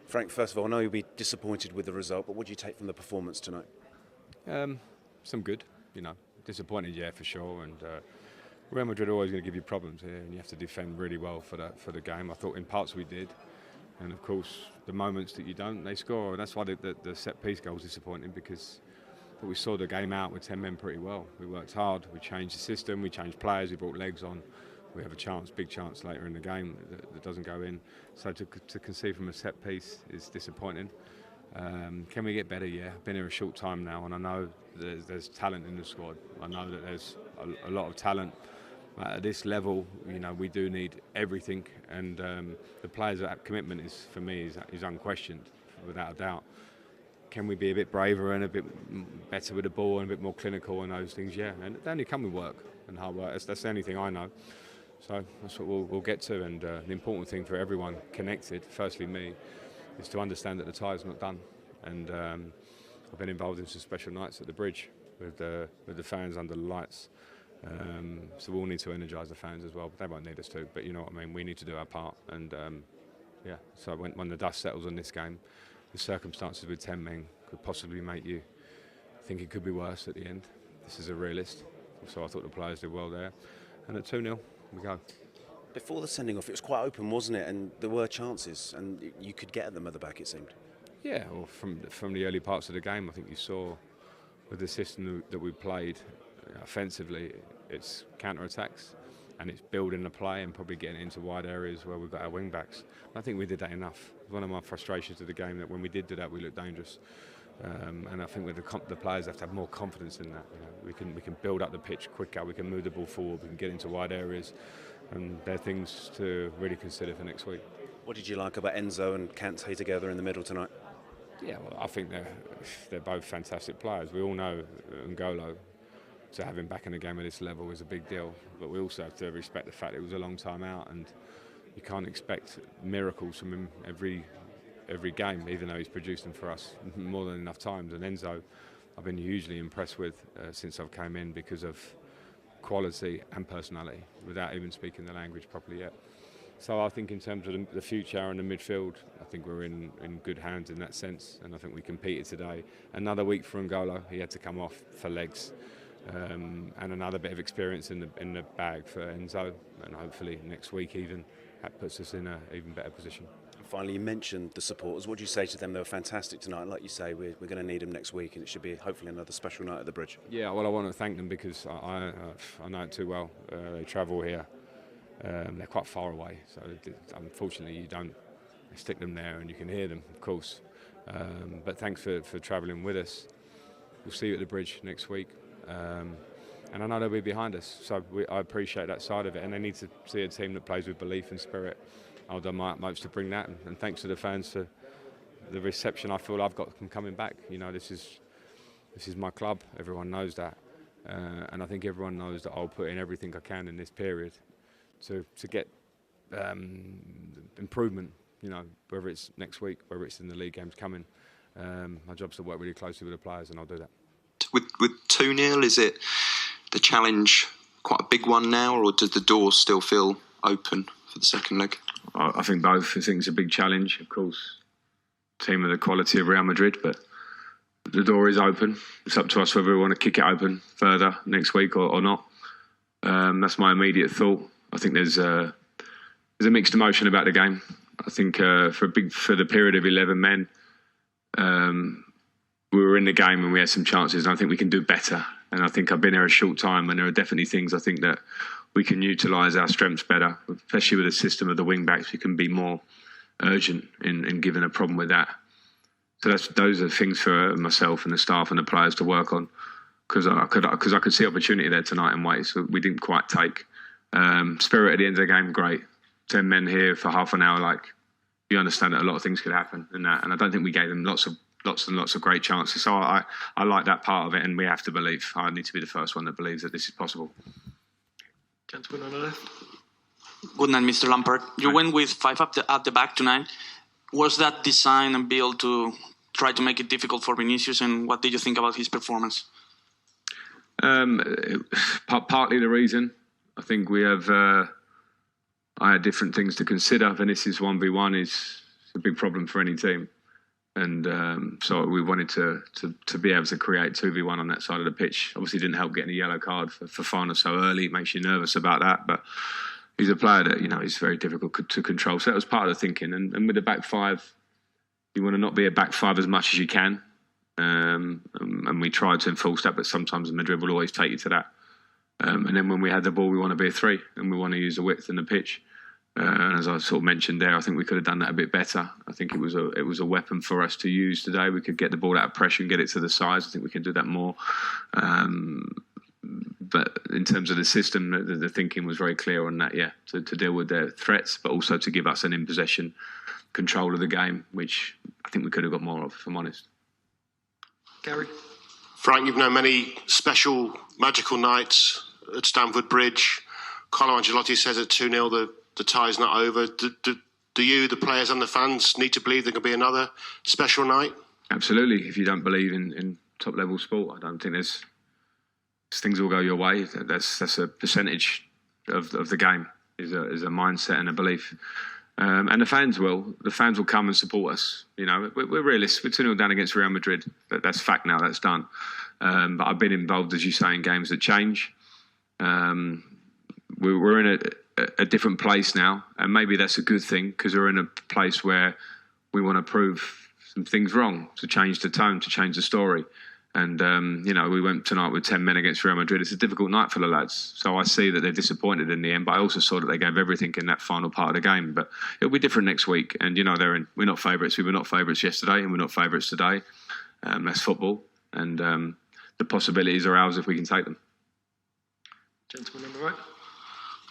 Frank, first of all, I know you'll be disappointed with the result, but what do you take from the performance tonight? Some good, disappointed, yeah, for sure. And Real Madrid are always going to give you problems here, and you have to defend really well for the game. I thought in parts we did, and of course the moments that you don't, they score. And that's why the set piece goal was disappointing, because we saw the game out with 10 men pretty well. We worked hard, we changed the system, we changed players, we brought legs on. We have a chance, big chance later in the game that doesn't go in. So to concede from a set piece is disappointing. Can we get better? Yeah, I've been here a short time now, and I know there's talent in the squad. I know that there's a lot of talent. At this level, we do need everything, and the players' commitment is, for me, is unquestioned, without a doubt. Can we be a bit braver and a bit better with the ball and a bit more clinical and those things? Yeah, and they only come with work and hard work. That's the only thing I know. So that's what we'll get to, and the important thing for everyone connected, firstly me, is to understand that the tie's not done. And I've been involved in some special nights at the bridge with the fans under the lights. So we'll need to energise the fans as well, but they won't need us to. But you know what I mean, we need to do our part. And yeah, so when the dust settles on this game, the circumstances with 10 men could possibly make you think it could be worse at the end. This is a realist, so I thought the players did well there. And at 2-0, we go. Before the sending off, it was quite open, wasn't it? And there were chances, and you could get at them at the back, it seemed. Yeah, well, from the early parts of the game, I think you saw with the system that we played offensively, it's counter-attacks, and it's building the play and probably getting into wide areas where we've got our wing-backs. I think we did that enough. One of my frustrations of the game, that when we did do that, we looked dangerous. And I think with the players have to have more confidence in that. We can build up the pitch quicker, we can move the ball forward, we can get into wide areas, and they're things to really consider for next week. What did you like about Enzo and Kante together in the middle tonight? Yeah, well, I think they're both fantastic players. We all know N'Golo, to have him back in the game at this level is a big deal, but we also have to respect the fact it was a long time out, and you can't expect miracles from him every game, even though he's produced them for us more than enough times. And Enzo, I've been hugely impressed with since I've come in, because of quality and personality, without even speaking the language properly yet. So I think in terms of the future and the midfield, I think we're in good hands in that sense, and I think we competed today. Another week for N'Golo, he had to come off for legs, and another bit of experience in the bag for Enzo, and hopefully next week even that puts us in an even better position. Finally, you mentioned the supporters. What do you say to them? They were fantastic tonight. Like you say, we're going to need them next week, and it should be hopefully another special night at the bridge. Yeah, well, I want to thank them, because I know it too well. They travel here. They're quite far away, so unfortunately you don't stick them there, and you can hear them, of course. But thanks for travelling with us. We'll see you at the bridge next week. And I know they'll be behind us, so I appreciate that side of it. And they need to see a team that plays with belief and spirit. I'll do my utmost to bring that, and thanks to the fans for the reception I feel I've got from coming back. This is my club. Everyone knows that, and I think everyone knows that I'll put in everything I can in this period to get improvement. Whether it's next week, whether it's in the league games coming. My job's to work really closely with the players, and I'll do that. With 2-0, is it the challenge quite a big one now, or does the door still feel open for the second leg? I think both. I think it's a big challenge, of course. Team of the quality of Real Madrid, but the door is open. It's up to us whether we want to kick it open further next week or not. That's my immediate thought. I think there's a mixed emotion about the game. I think for the period of 11 men, we were in the game and we had some chances, and I think we can do better. And I think I've been here a short time, and there are definitely things I think that we can utilise our strengths better, especially with the system of the wing backs. We can be more urgent in giving a problem with that. So those are things for myself and the staff and the players to work on, because I could see opportunity there tonight in ways that we didn't quite take. Spirit at the end of the game, great. 10 men here for half an hour, you understand that a lot of things could happen in that, and I don't think we gave them lots and lots of great chances. So I like that part of it, and we have to believe. I need to be the first one that believes that this is possible. Gentlemen on the left. Good night, Mr. Lampard. You went with 5 at the back tonight. Was that designed and built to try to make it difficult for Vinicius, and what did you think about his performance? Partly the reason. I think we have I had different things to consider. Vinicius 1v1 is a big problem for any team. And so we wanted to be able to create 2v1 on that side of the pitch. Obviously, didn't help getting a yellow card for Fofana so early. It makes you nervous about that. But he's a player that, he's very difficult to control. So that was part of the thinking. And with the back five, you want to not be a back five as much as you can. And we tried to enforce that, but sometimes Madrid will always take you to that. And then when we had the ball, we want to be a three, and we want to use the width in the pitch. And as I sort of mentioned there, I think we could have done that a bit better. I think it was a weapon for us to use today. We could get the ball out of pressure and get it to the sides. I think we can do that more. But in terms of the system, the thinking was very clear on that, to deal with their threats, but also to give us an in-possession control of the game, which I think we could have got more of, if I'm honest. Gary? Frank, you've known many special, magical nights at Stamford Bridge. Carlo Ancelotti says at 2-0 the tie's not over. Do you, the players and the fans, need to believe there can be another special night? Absolutely. If you don't believe in top-level sport, I don't think things will go your way. That's a percentage of the game, is a mindset and a belief. And the fans will come and support us. We're realists. We're 2-0 down against Real Madrid. That's fact now. That's done. But I've been involved, as you say, in games that change. We're in a different place now, and maybe that's a good thing, because we're in a place where we want to prove some things wrong, to change the tone, to change the story. And, we went tonight with 10 men against Real Madrid. It's a difficult night for the lads. So I see that they're disappointed in the end, but I also saw that they gave everything in that final part of the game. But it'll be different next week. And, we're not favourites. We were not favourites yesterday, and we're not favourites today. That's football. And the possibilities are ours if we can take them. Gentleman on the right.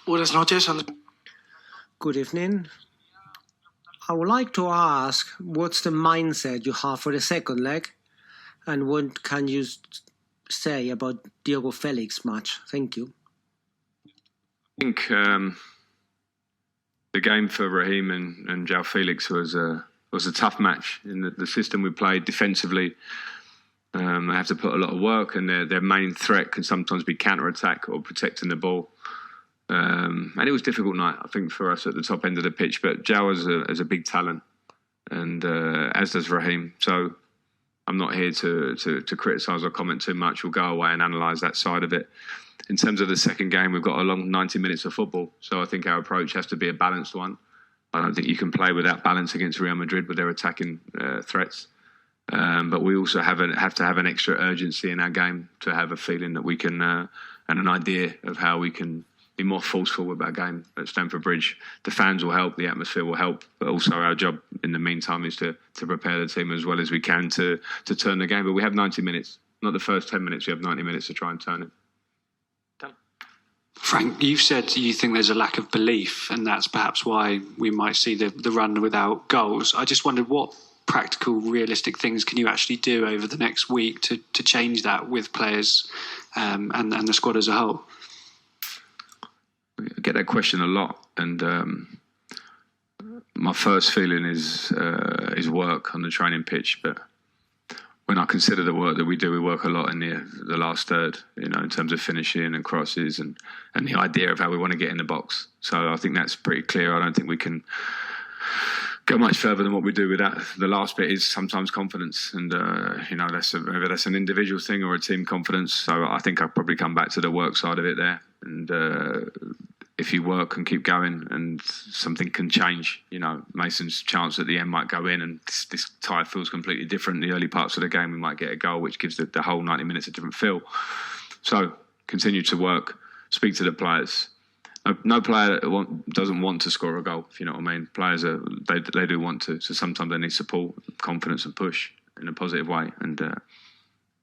Buenas noches. Good evening. I would like to ask, what's the mindset you have for the second leg? And what can you say about Diego Felix match? Thank you. I think the game for Raheem and João Felix was a tough match. In the system we played defensively, they have to put a lot of work, and their main threat can sometimes be counter-attack or protecting the ball. And it was a difficult night, I think, for us at the top end of the pitch. But João is a big talent, and as does Raheem. So I'm not here to criticise or comment too much. We'll go away and analyse that side of it. In terms of the second game, we've got a long 90 minutes of football. So I think our approach has to be a balanced one. I don't think you can play without balance against Real Madrid with their attacking threats. But we also have to have an extra urgency in our game to have a feeling that we can, and an idea of how we can be more forceful with our game at Stamford Bridge. The fans will help, the atmosphere will help, but also our job in the meantime is to prepare the team as well as we can to turn the game. But we have 90 minutes, not the first 10 minutes, we have 90 minutes to try and turn it. Frank, you've said you think there's a lack of belief, and that's perhaps why we might see the run without goals. I just wondered, what practical, realistic things can you actually do over the next week to change that with players and the squad as a whole? I get that question a lot, and my first feeling is work on the training pitch. But when I consider the work that we do, we work a lot in the last third, in terms of finishing and crosses and the idea of how we want to get in the box. So I think that's pretty clear. I don't think we can go much further than what we do with that. The last bit is sometimes confidence, and maybe that's an individual thing or a team confidence. So I think I'll probably come back to the work side of it there. And if you work and keep going, and something can change. Mason's chance at the end might go in, and this tie feels completely different. The early parts of the game, we might get a goal, which gives the whole 90 minutes a different feel. So continue to work, speak to the players. No player doesn't want to score a goal, if you know what I mean. Players, they do want to. So sometimes they need support, confidence and push in a positive way. And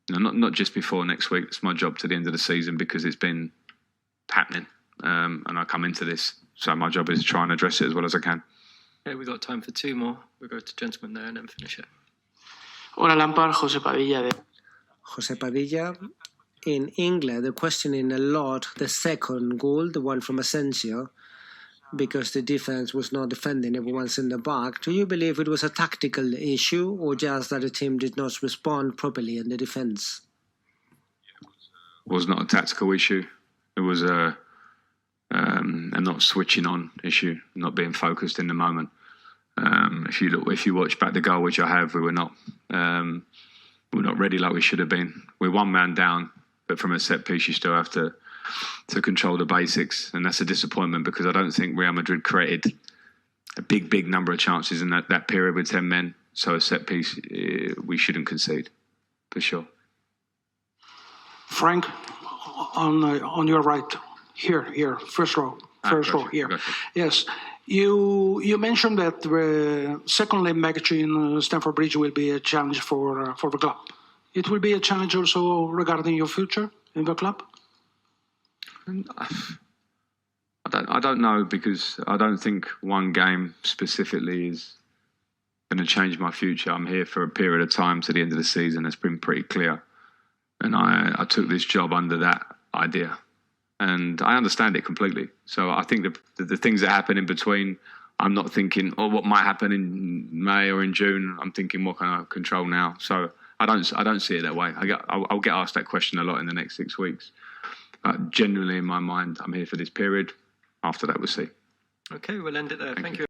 not just before next week. It's my job to the end of the season, because it's been happening. And I come into this. So my job is to try and address it as well as I can. Okay, we've got time for two more. We'll go to gentleman there and then finish it. Hola Lampard, José Padilla. José Padilla. In England, they're questioning a lot the second goal, the one from Asensio, because the defense was not defending, everyone's in the back. Do you believe it was a tactical issue, or just that the team did not respond properly in the defense? It was not a tactical issue. It was a not switching on issue, not being focused in the moment. If you watch back the goal, which I have, we're not ready like we should have been. We're one man down, but from a set piece, you still have to control the basics, and that's a disappointment because I don't think Real Madrid created a big number of chances in that period with 10 men. So a set piece, we shouldn't concede, for sure. Frank, on your right, here, first row here. Gotcha. Yes, you mentioned that the second leg match in Stamford Bridge will be a challenge for the club. It will be a challenge also regarding your future in the club. I don't know, because I don't think one game specifically is going to change my future. I'm here for a period of time to the end of the season. It's been pretty clear. And I took this job under that idea. And I understand it completely. So I think the things that happen in between, I'm not thinking, what might happen in May or in June. I'm thinking, what can I control now? So I don't see it that way. I'll get asked that question a lot in the next 6 weeks. But genuinely in my mind, I'm here for this period. After that, we'll see. Okay, we'll end it there. Thank you.